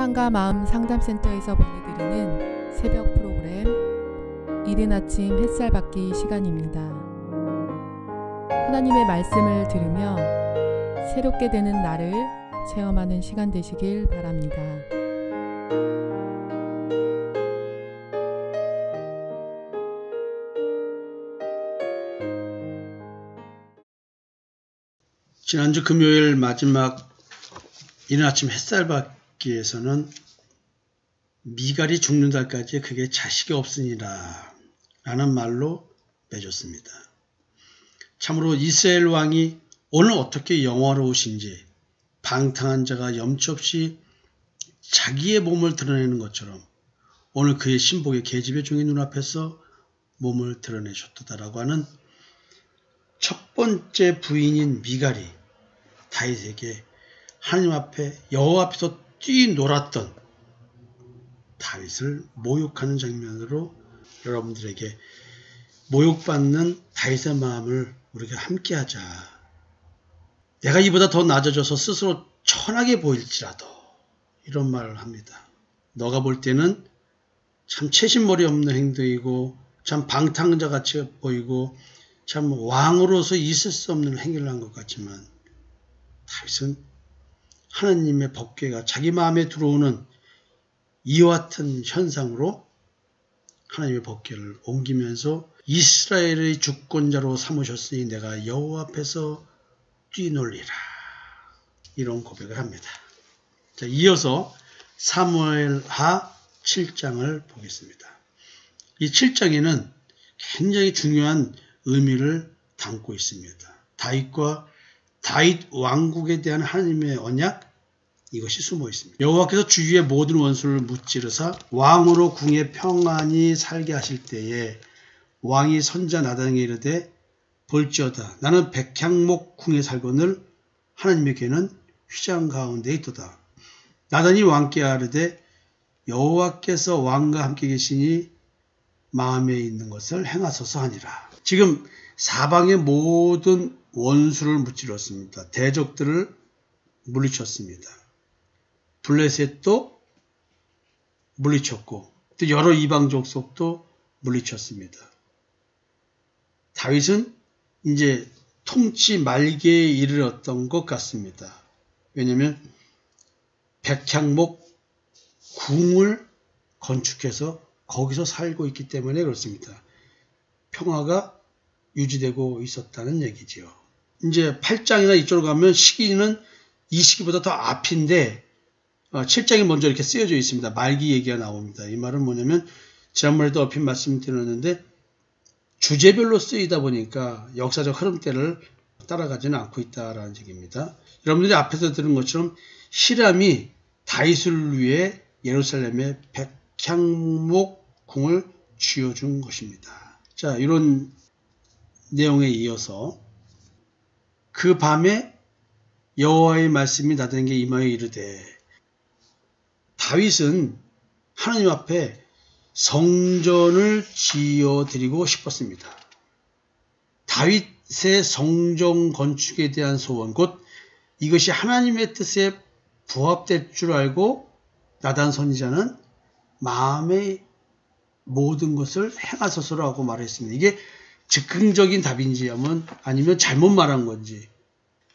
사랑과 마음 상담센터에서 보내드리는 새벽 프로그램 이른 아침 햇살 받기 시간입니다. 하나님의 말씀을 들으며 새롭게 되는 나를 체험하는 시간 되시길 바랍니다. 지난주 금요일 마지막 이른 아침 햇살 받기에서는 미갈이 죽는 날까지 그게 자식이 없으니라 라는 말로 맺었습니다. 참으로 이스라엘 왕이 오늘 어떻게 영화로우신지 방탕한 자가 염치 없이 자기의 몸을 드러내는 것처럼 오늘 그의 신복의 계집애 중의 눈앞에서 몸을 드러내셨다라고 하는 첫 번째 부인인 미갈이 다윗에게 하나님 앞에 여호와 앞에서 뛰놀았던 다윗을 모욕하는 장면으로 여러분들에게 모욕받는 다윗의 마음을 우리가 함께하자. 내가 이보다 더 낮아져서 스스로 천하게 보일지라도 이런 말을 합니다. 너가 볼 때는 참 채신머리 없는 행동이고 참 방탕자같이 보이고 참 왕으로서 있을 수 없는 행위를 한 것 같지만 다윗은 하나님의 법궤가 자기 마음에 들어오는 이와 같은 현상으로 하나님의 법궤를 옮기면서 이스라엘의 주권자로 삼으셨으니 내가 여호와 앞에서 뛰놀리라. 이런 고백을 합니다. 자, 이어서 사무엘하 7장을 보겠습니다. 이 7장에는 굉장히 중요한 의미를 담고 있습니다. 다윗 왕국에 대한 하나님의 언약, 이것이 숨어 있습니다. 여호와께서 주위의 모든 원수를 무찌르사 왕으로 궁에 평안히 살게 하실 때에 왕이 선자 나단에게 이르되 볼지어다 나는 백향목 궁에 살거늘 하나님의 궤는 휘장 가운데 있도다. 나단이 왕께 아뢰되 여호와께서 왕과 함께 계시니 마음에 있는 것을 행하소서 하니라. 지금 사방의 모든 원수를 무찌렀습니다. 대적들을 물리쳤습니다. 블레셋도 물리쳤고 또 여러 이방 족속도 물리쳤습니다. 다윗은 이제 통치 말기에 이르렀던 것 같습니다. 왜냐하면 백향목 궁을 건축해서 거기서 살고 있기 때문에 그렇습니다. 평화가 유지되고 있었다는 얘기지요. 이제 8장이나 이쪽으로 가면 시기는 이 시기보다 더 앞인데 7장이 먼저 이렇게 쓰여져 있습니다. 말기 얘기가 나옵니다. 이 말은 뭐냐면 지난번에도 얼핏 말씀드렸는데 주제별로 쓰이다 보니까 역사적 흐름대를 따라가지는 않고 있다라는 얘기입니다. 여러분들이 앞에서 들은 것처럼 히람이 다윗을 위해 예루살렘에 백향목 궁을 쥐어준 것입니다. 자, 이런 내용에 이어서 그 밤에 여호와의 말씀이 나단에게 임하여 이르되 다윗은 하나님 앞에 성전을 지어드리고 싶었습니다. 다윗의 성전 건축에 대한 소원, 곧 이것이 하나님의 뜻에 부합될 줄 알고 나단 선지자는 마음의 모든 것을 행하소서라고 말했습니다. 이게 즉흥적인 답인지 아니면 잘못 말한 건지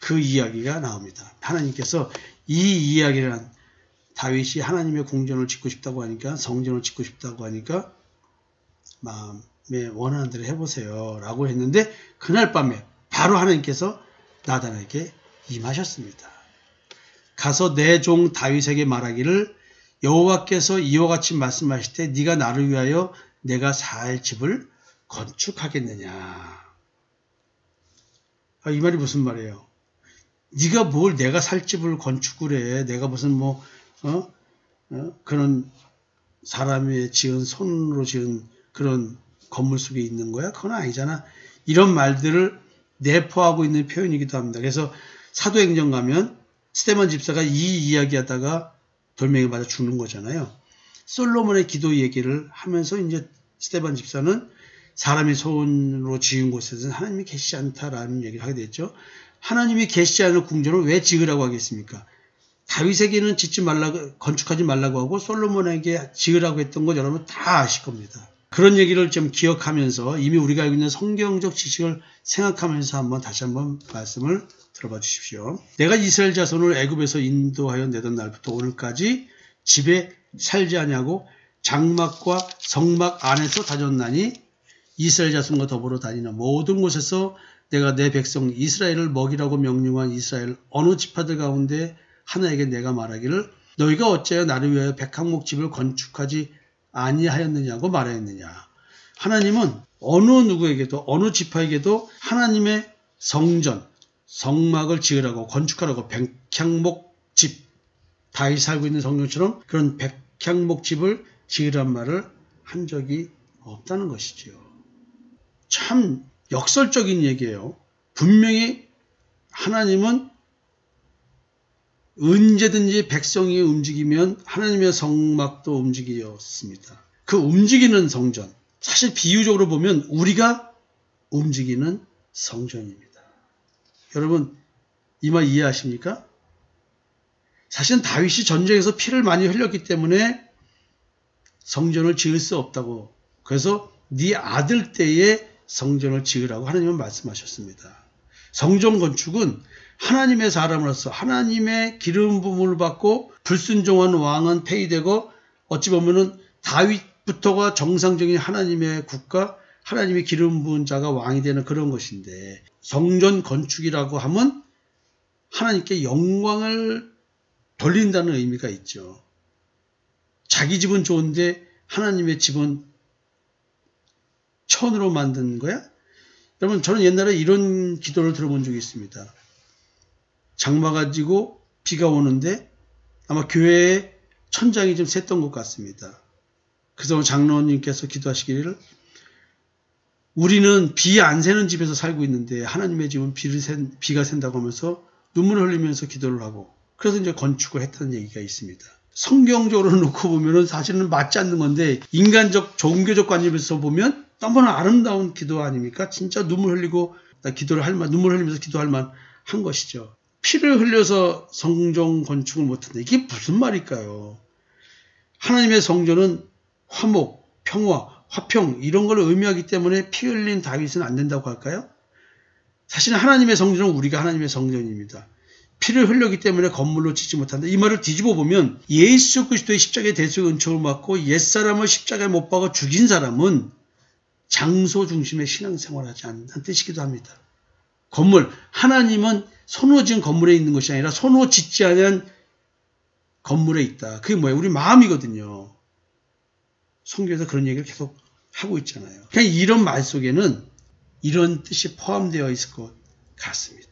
그 이야기가 나옵니다. 하나님께서 이 이야기를 다윗이 하나님의 궁전을 짓고 싶다고 하니까 성전을 짓고 싶다고 하니까 마음에 원하는 대로 해보세요 라고 했는데 그날 밤에 바로 하나님께서 나단에게 임하셨습니다. 가서 내 종 다윗에게 말하기를 여호와께서 이와 같이 말씀하실 때 네가 나를 위하여 내가 살 집을 건축하겠느냐. 이 말이 무슨 말이에요? 네가 뭘 내가 살 집을 건축을 해. 내가 무슨 그런 사람의 지은 손으로 지은 그런 건물 속에 있는 거야? 그건 아니잖아. 이런 말들을 내포하고 있는 표현이기도 합니다. 그래서 사도행전 가면 스데반 집사가 이 이야기하다가 돌멩이 맞아 죽는 거잖아요. 솔로몬의 기도 얘기를 하면서 이제 스데반 집사는 사람의 손으로 지은 곳에서는 하나님이 계시지 않다라는 얘기를 하게 됐죠. 하나님이 계시지 않은 궁전을 왜 지으라고 하겠습니까? 다윗에게는 짓지 말라고, 건축하지 말라고 하고 솔로몬에게 지으라고 했던 것 여러분 다 아실 겁니다. 그런 얘기를 좀 기억하면서 이미 우리가 알고 있는 성경적 지식을 생각하면서 다시 한번 말씀을 들어봐 주십시오. 내가 이스라엘 자손을 애굽에서 인도하여 내던 날부터 오늘까지 집에 살지 아니하고 장막과 성막 안에서 다녔나니 이스라엘 자손과 더불어 다니는 모든 곳에서 내가 내 백성 이스라엘을 먹이라고 명령한 이스라엘 어느 지파들 가운데 하나에게 내가 말하기를 너희가 어찌하여 나를 위하여 백항목 집을 건축하지 아니하였느냐고 말하였느냐. 하나님은 어느 누구에게도 어느 지파에게도 하나님의 성전, 성막을 지으라고 건축하라고 백향목 집, 다윗이 살고 있는 성전처럼 그런 백향목 집을 지으란 말을 한 적이 없다는 것이지요. 참 역설적인 얘기예요. 분명히 하나님은 언제든지 백성이 움직이면 하나님의 성막도 움직였습니다. 그 움직이는 성전, 사실 비유적으로 보면 우리가 움직이는 성전입니다. 여러분 이 말 이해하십니까? 사실은 다윗이 전쟁에서 피를 많이 흘렸기 때문에 성전을 지을 수 없다고, 그래서 네 아들 때에 성전을 지으라고 하나님은 말씀하셨습니다. 성전 건축은 하나님의 사람으로서 하나님의 기름 부음을 받고 불순종한 왕은 폐위되고 어찌 보면은 다윗부터가 정상적인 하나님의 국가, 하나님의 기름 부은 자가 왕이 되는 그런 것인데, 성전 건축이라고 하면 하나님께 영광을 돌린다는 의미가 있죠. 자기 집은 좋은데 하나님의 집은 천으로 만든 거야? 여러분 저는 옛날에 이런 기도를 들어본 적이 있습니다. 장마 가지고 비가 오는데 아마 교회에 천장이 좀 샜던 것 같습니다. 그래서 장로님께서 기도하시기를 우리는 비 안 새는 집에서 살고 있는데 하나님의 집은 비가 샌다고 하면서 눈물을 흘리면서 기도를 하고, 그래서 이제 건축을 했다는 얘기가 있습니다. 성경적으로 놓고 보면은 사실은 맞지 않는 건데 인간적 종교적 관점에서 보면 너무나 아름다운 기도 아닙니까? 진짜 눈물 흘리고 눈물 흘리면서 기도할 만한 것이죠. 피를 흘려서 성전 건축을 못한다. 이게 무슨 말일까요? 하나님의 성전은 화목, 평화, 화평 이런 걸 의미하기 때문에 피 흘린 다윗은 안 된다고 할까요? 사실 하나님의 성전은 우리가 하나님의 성전입니다. 피를 흘렸기 때문에 건물로 짓지 못한다. 이 말을 뒤집어 보면 예수 그리스도의 십자가의 대속의 은총을 받고 옛사람을 십자가에 못 박아 죽인 사람은 장소 중심의 신앙생활을 하지 않는다는 뜻이기도 합니다. 건물, 하나님은 손으로 지은 건물에 있는 것이 아니라 손으로 짓지 않은 건물에 있다. 그게 뭐예요? 우리 마음이거든요. 성경에서 그런 얘기를 계속 하고 있잖아요. 그냥 이런 말 속에는 이런 뜻이 포함되어 있을 것 같습니다.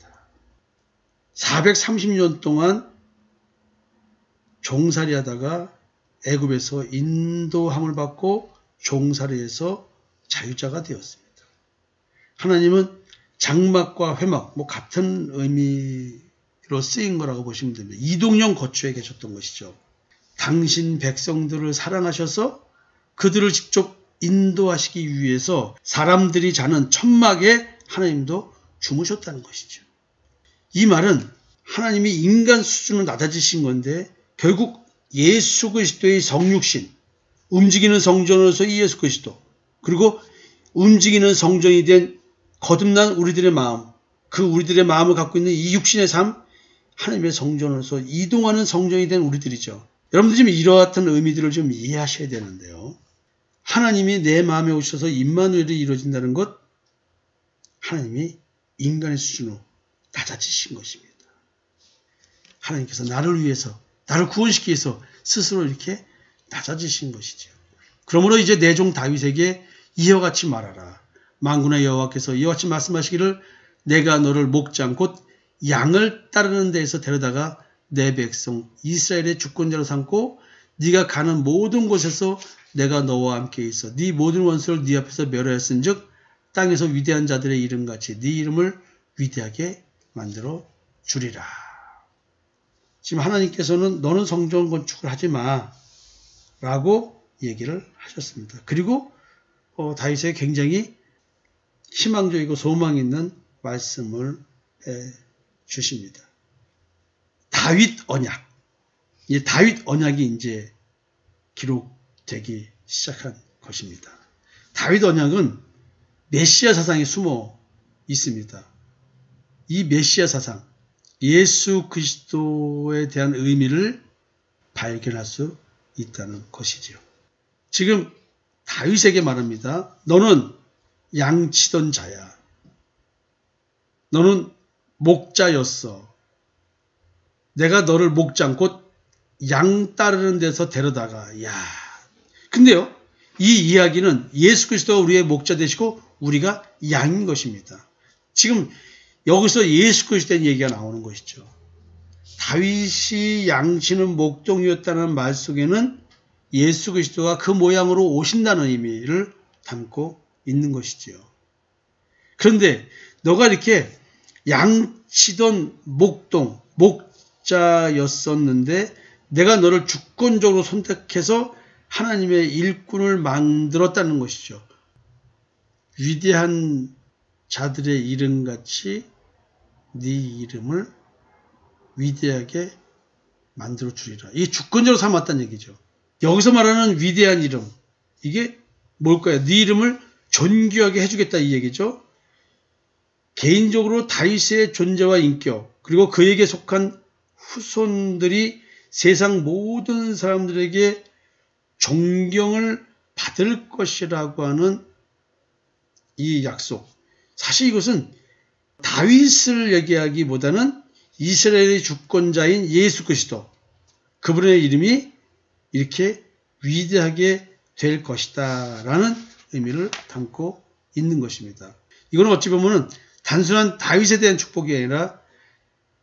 430년 동안 종살이 하다가 애굽에서 인도함을 받고 종살이에서 자유자가 되었습니다. 하나님은 장막과 회막 같은 의미로 쓰인 거라고 보시면 됩니다. 이동형 거처에 계셨던 것이죠. 당신 백성들을 사랑하셔서 그들을 직접 인도하시기 위해서 사람들이 자는 천막에 하나님도 주무셨다는 것이죠. 이 말은 하나님이 인간 수준으로 낮아지신 건데 결국 예수 그리스도의 성육신, 움직이는 성전으로서 예수 그리스도, 그리고 움직이는 성전이 된 거듭난 우리들의 마음, 그 우리들의 마음을 갖고 있는 이 육신의 삶, 하나님의 성전으로서 이동하는 성전이 된 우리들이죠. 여러분들 지금 이러한 의미들을 좀 이해하셔야 되는데요. 하나님이 내 마음에 오셔서 임마누엘이 이루어진다는 것, 하나님이 인간의 수준으로 낮아지신 것입니다. 하나님께서 나를 위해서, 나를 구원시키기 위해서 스스로 이렇게 낮아지신 것이죠. 그러므로 이제 내 종 다윗에게 이와 같이 말하라. 만군의 여호와께서 이와 같이 말씀하시기를 내가 너를 목장 곧 양을 따르는 데에서 데려다가 내 백성 이스라엘의 주권자로 삼고 네가 가는 모든 곳에서 내가 너와 함께 있어 네 모든 원수를 네 앞에서 멸하였은즉 땅에서 위대한 자들의 이름같이 네 이름을 위대하게 만들어 주리라. 지금 하나님께서는 너는 성전 건축을 하지 마 라고 얘기를 하셨습니다. 그리고 다윗에게 굉장히 희망적이고 소망 있는 말씀을 주십니다. 다윗 언약. 이 다윗 언약이 이제 기록되기 시작한 것입니다. 다윗 언약은 메시아 사상이 숨어 있습니다. 이 메시아 사상, 예수 그리스도에 대한 의미를 발견할 수 있다는 것이지요. 지금 다윗에게 말합니다. 너는 양치던 자야. 너는 목자였어. 내가 너를 목장 곧 양 따르는 데서 데려다가. 근데요, 이 이야기는 예수 그리스도가 우리의 목자 되시고 우리가 양인 것입니다. 지금 여기서 예수 그리스도에 대한 얘기가 나오는 것이죠. 다윗이 양치는 목동이었다는 말 속에는 예수 그리스도가 그 모양으로 오신다는 의미를 담고 있는 것이지요. 그런데 너가 이렇게 양치던 목자였었는데 내가 너를 주권적으로 선택해서 하나님의 일꾼을 만들었다는 것이죠. 위대한 자들의 이름같이 네 이름을 위대하게 만들어 주리라. 이게 주권적으로 삼았다는 얘기죠. 여기서 말하는 위대한 이름, 이게 뭘까요? 네 이름을 존귀하게 해주겠다 이 얘기죠. 개인적으로 다윗의 존재와 인격, 그리고 그에게 속한 후손들이 세상 모든 사람들에게 존경을 받을 것이라고 하는 이 약속. 사실 이것은 다윗을 얘기하기보다는 이스라엘의 주권자인 예수 그리스도, 그분의 이름이 이렇게 위대하게 될 것이다 라는 의미를 담고 있는 것입니다. 이건 어찌 보면 단순한 다윗에 대한 축복이 아니라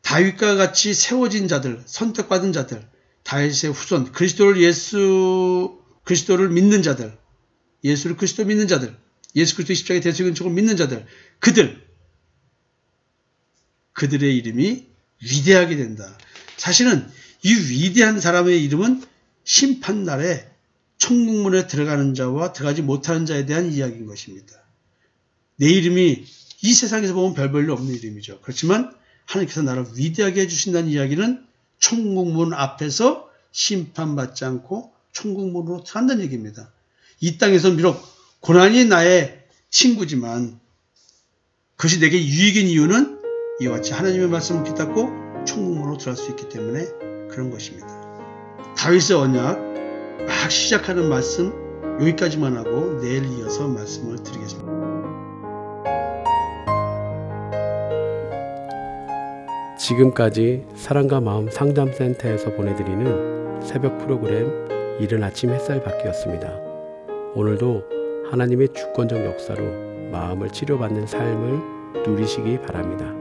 다윗과 같이 세워진 자들, 선택받은 자들, 다윗의 후손, 예수 그리스도를 믿는 자들, 예수를 그리스도 믿는 자들, 예수 그리스도의 십자가의 대속인적으로 믿는 자들, 그들의 이름이 위대하게 된다. 사실은 이 위대한 사람의 이름은 심판날에 천국문에 들어가는 자와 들어가지 못하는 자에 대한 이야기인 것입니다. 내 이름이 이 세상에서 보면 별 볼일 없는 이름이죠. 그렇지만 하나님께서 나를 위대하게 해주신다는 이야기는 천국문 앞에서 심판받지 않고 천국문으로 들어간다는 얘기입니다. 이 땅에서 비록 고난이 나의 친구지만 그것이 내게 유익인 이유는 이와 같이 하나님의 말씀을 붙잡고 천국문으로 들어갈 수 있기 때문에 그런 것입니다. 다윗의 언약 막 시작하는 말씀 여기까지만 하고 내일 이어서 말씀을 드리겠습니다. 지금까지 사랑과 마음 상담센터에서 보내드리는 새벽 프로그램 이른 아침 햇살 받기였습니다. 오늘도 하나님의 주권적 역사로 마음을 치료받는 삶을 누리시기 바랍니다.